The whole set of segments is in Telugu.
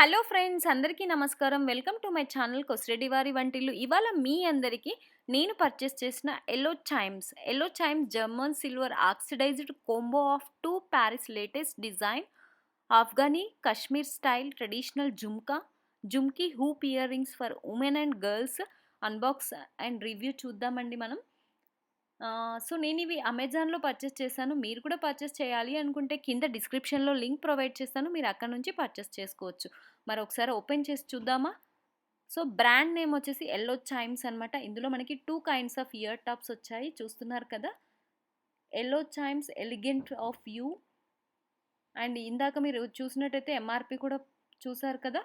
హలో ఫ్రెండ్స్, అందరికీ నమస్కారం. Welcome to my channel Kosireddy వారి వంటిల్లు. ఇవాళ మీ అందరికీ నేను పర్చేస్ చేసిన Yellow Chimes German silver oxidised combo of 2 pairs latest design Afghani Kashmir style traditional jhumki hoop earrings for women and girls unbox and review చూద్దామండి మనం. సో నేనివి అమెజాన్‌లో పర్చేస్ చేశాను. మీరు కూడా పర్చేస్ చేయాలి అనుకుంటే కింద డిస్క్రిప్షన్‌లో లింక్ ప్రొవైడ్ చేస్తాను. మీరు అక్కడి నుంచి పర్చేస్ చేసుకోవచ్చు. మరొకసారి ఓపెన్ చేసి చూద్దామా? సో బ్రాండ్ నేమ్ వచ్చేసి ఎల్లో చైమ్స్ అనమాట. ఇందులో మనకి 2 కైండ్స్ ఆఫ్ ఇయర్ టాప్స్ వచ్చాయి. చూస్తున్నారు కదా! Yellow chimes elegant of you and ఇందాక మీరు చూసినట్టయితే ఎంఆర్‌పి కూడా చూసారు కదా!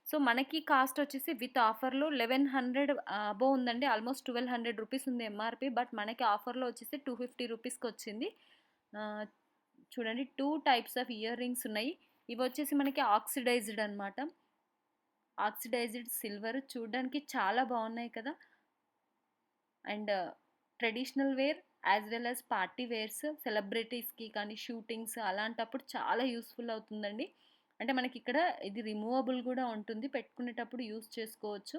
సో మనకి కాస్ట్ వచ్చేసి విత్ ఆఫర్‌లో 1100 అబోవ్ ఉందండి. ఆల్మోస్ట్ 1200 రూపీస్ ఉంది ఎంఆర్‌పి. బట్ మనకి ఆఫర్‌లో వచ్చేసి 250 రూపీస్‌కి వచ్చింది. ఆహ్, చూడండి 2 టైప్స్ ఆఫ్ ఇయర్ రింగ్స్ ఉన్నాయి. ఇవి వచ్చేసి మనకి ఆక్సిడైజ్డ్ అనమాట. ఆక్సిడైజ్డ్ సిల్వర్ చూడడానికి చాలా బాగున్నాయి కదా! And traditional wear as well as party wears సెలబ్రిటీస్కి కానీ షూటింగ్స్ అలాంటప్పుడు చాలా యూస్ఫుల్ అవుతుందండి. అంటే మనకి ఇక్కడ ఇది రిమూవబుల్ కూడా ఉంటుంది, పెట్టుకునేటప్పుడు యూస్ చేసుకోవచ్చు.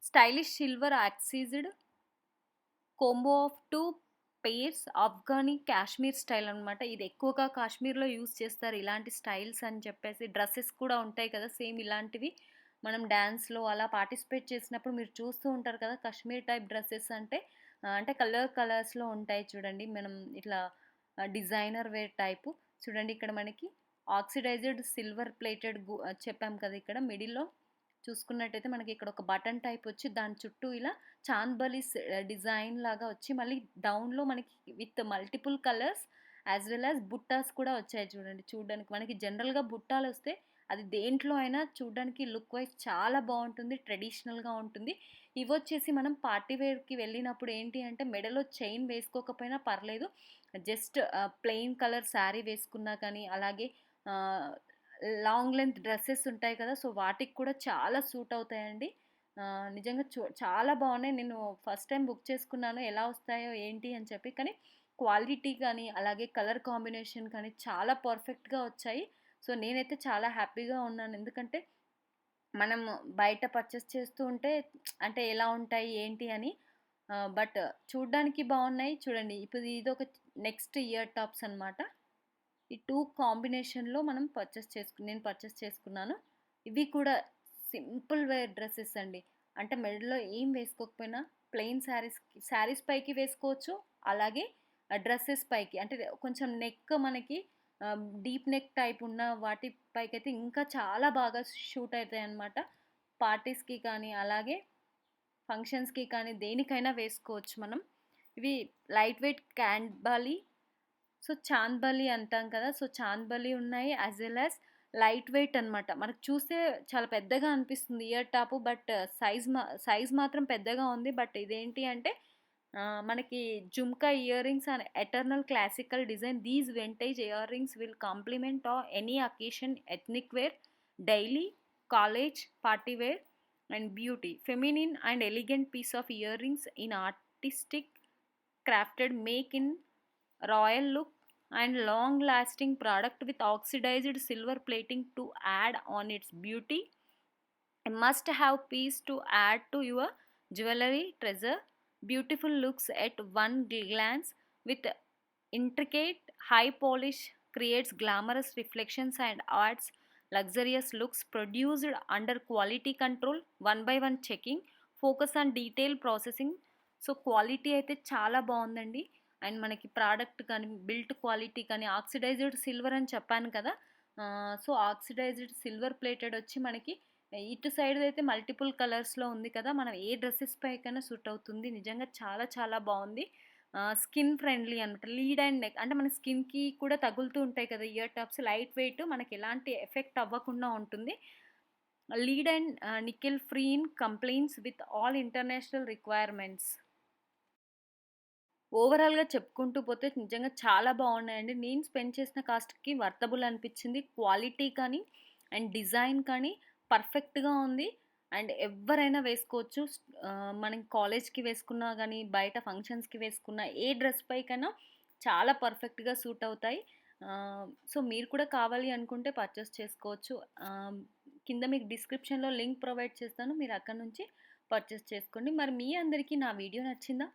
Stylish silver oxidised combo of 2 pairs Afghani Kashmir style అనమాట. ఇది ఎక్కువగా కాశ్మీర్లో యూస్ చేస్తారు ఇలాంటి స్టైల్స్ అని చెప్పేసి. డ్రెస్సెస్ కూడా ఉంటాయి కదా సేమ్ ఇలాంటివి. మనం డ్యాన్స్లో అలా పార్టిసిపేట్ చేసినప్పుడు మీరు చూస్తూ ఉంటారు కదా కాశ్మీర్ టైప్ డ్రెస్సెస్ అంటే అంటే కలర్స్లో ఉంటాయి చూడండి. మనం ఇట్లా డిజైనర్ వేర్ టైపు. చూడండి ఇక్కడ మనకి ఆక్సిడైజ్డ్ సిల్వర్ ప్లేటెడ్ చెప్పాం కదా ఇక్కడ మిడిల్లో చూసుకున్నట్టయితే మనకి ఇక్కడ ఒక బటన్ టైప్ వచ్చి దాని చుట్టూ ఇలా చాంద్బలీస్ డిజైన్ లాగా వచ్చి మళ్ళీ డౌన్లో మనకి with multiple colours as well as బుట్టాస్ కూడా వచ్చాయి చూడండి. చూడడానికి మనకి జనరల్గా బుట్టాలు వస్తే అది దేంట్లో అయినా చూడడానికి లుక్ వైజ్ చాలా బాగుంటుంది, ట్రెడిషనల్గా ఉంటుంది. ఇవి వచ్చేసి మనం పార్టీ వేర్కి వెళ్ళినప్పుడు ఏంటి అంటే మెడలో చైన్ వేసుకోకపోయినా పర్లేదు, జస్ట్ ప్లెయిన్ కలర్ శారీ వేసుకున్నా కానీ అలాగే లాంగ్ లెంత్ డ్రెస్సెస్ ఉంటాయి కదా సో వాటికి కూడా చాలా సూట్ అవుతాయండి. నిజంగా చాలా బాగున్నాయి. నేను ఫస్ట్ టైం బుక్ చేసుకున్నాను ఎలా వస్తాయో ఏంటి అని చెప్పి, కానీ క్వాలిటీ కానీ అలాగే కలర్ కాంబినేషన్ కానీ చాలా పర్ఫెక్ట్గా వచ్చాయి. సో నేనైతే చాలా హ్యాపీగా ఉన్నాను, ఎందుకంటే మనం బయట పర్చేస్ చేస్తూ ఉంటే అంటే ఎలా ఉంటాయి ఏంటి అని. బట్ చూడ్డానికి బాగున్నాయి. చూడండి ఇప్పుడు ఇదొక నెక్స్ట్ ఇయర్ టాప్స్ అనమాట. ఈ 2 కాంబినేషన్‌లో మనం నేను పర్చేస్ చేసుకున్నాను. ఇవి కూడా సింపుల్ వేర్ డ్రెసెస్ అండి. అంటే మెడలో ఏం వేసుకోకపోయినా ప్లెయిన్ శారీస్ పైకి వేసుకోవచ్చు. అలాగే డ్రెసెస్ పైకి అంటే కొంచెం నెక్ మనకి డీప్ నెక్ టైప్ ఉన్న వాటి పైకైతే ఇంకా చాలా బాగా షూట్ అయితాయన్నమాట. పార్టీస్‌కి కానీ అలాగే ఫంక్షన్స్‌కి కానీ దేనికైనా వేసుకోవచ్చు మనం. ఇవి లైట్ వెయిట్ క్యాంబాలి, సో చాంద్బలి అంటాం కదా సో చాంద్బలి ఉన్నాయి as well as light weight అనమాట. మనకు చూస్తే చాలా పెద్దగా అనిపిస్తుంది ఇయర్ టాప్, బట్ సైజ్ మాత్రం పెద్దగా ఉంది. బట్ ఇదేంటి అంటే మనకి jhumka ear rings and eternal classical design. These vintage ear rings will complement any occasion ethnic wear, daily, college, party wear and beauty feminine and elegant piece of ear rings in artistic crafted make in royal look and long lasting product with oxidized silver plating to add on its beauty. A must have piece to add to your jewelry treasure. Beautiful looks at one glance with intricate high polish creates glamorous reflections and adds luxurious looks produced under quality control, one by one checking, focus on detail processing. So quality అయితే చాలా బాగుందండి. అండ్ మనకి ప్రోడక్ట్ కానీ బిల్ట్ క్వాలిటీ కానీ ఆక్సిడైజ్డ్ సిల్వర్ అని చెప్పాను కదా. సో ఆక్సిడైజ్డ్ సిల్వర్ ప్లేటెడ్ వచ్చి మనకి ఇటు సైడ్ అయితే మల్టిపుల్ కలర్స్లో ఉంది కదా, మనం ఏ డ్రెస్సెస్ పైకైనా సూట్ అవుతుంది. నిజంగా చాలా చాలా బాగుంది. స్కిన్ ఫ్రెండ్లీ అనమాట. లీడ్ అండ్ నెక్ అంటే మన స్కిన్కి కూడా తగులుతూ ఉంటాయి కదా ఇయర్ టాప్స్, లైట్ వెయిట్, మనకి ఎలాంటి ఎఫెక్ట్ అవ్వకుండా ఉంటుంది. Lead and nickel free in complaints with all international requirements. ఓవరాల్గా చెప్పుకుంటూ పోతే నిజంగా చాలా బాగున్నాయండి. నేను స్పెండ్ చేసిన కాస్ట్కి వర్తబుల్ అనిపించింది. క్వాలిటీ కానీ అండ్ డిజైన్ కానీ పర్ఫెక్ట్గా ఉంది. అండ్ ఎవరైనా వేసుకోవచ్చు. మనం కాలేజ్కి వేసుకున్నా కానీ బయట ఫంక్షన్స్కి వేసుకున్న ఏ డ్రెస్ పైకైనా చాలా పర్ఫెక్ట్గా సూట్ అవుతాయి. సో, మీరు కూడా కావాలి అనుకుంటే పర్చేస్ చేసుకోవచ్చు. ఆహ్, కింద మీకు డిస్క్రిప్షన్‌లో లింక్ ప్రొవైడ్ చేస్తాను. మీరు అక్కడి నుంచి పర్చేస్ చేసుకోండి. మరి మీ అందరికీ నా వీడియో నచ్చిందా?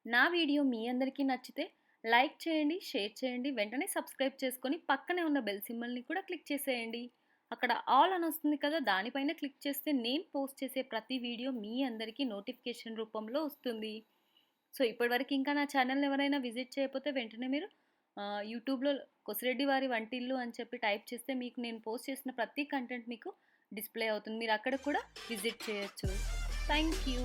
నా వీడియో మీ అందరికీ నచ్చితే లైక్ చేయండి, షేర్ చేయండి. వెంటనే సబ్స్క్రైబ్ చేసుకొని పక్కనే ఉన్న బెల్ సింబల్‌ని కూడా క్లిక్ చేసేయండి. అక్కడ ఆల్ అని వస్తుంది కదా! దానిపైన క్లిక్ చేస్తే నేను పోస్ట్ చేసే ప్రతి వీడియో మీ అందరికీ నోటిఫికేషన్ రూపంలో వస్తుంది. సో, ఇప్పటివరకు ఇంకా నా ఛానల్‌ని ఎవరైనా విజిట్ చేయకపోతే వెంటనే మీరు యూట్యూబ్‌లో కొసిరెడ్డి వారి వంటిల్లు అని చెప్పి టైప్ చేస్తే మీకు నేను పోస్ట్ చేసిన ప్రతి కంటెంట్ మీకు డిస్‌ప్లే అవుతుంది. మీరు అక్కడ కూడా విజిట్ చేయొచ్చు. Thank you.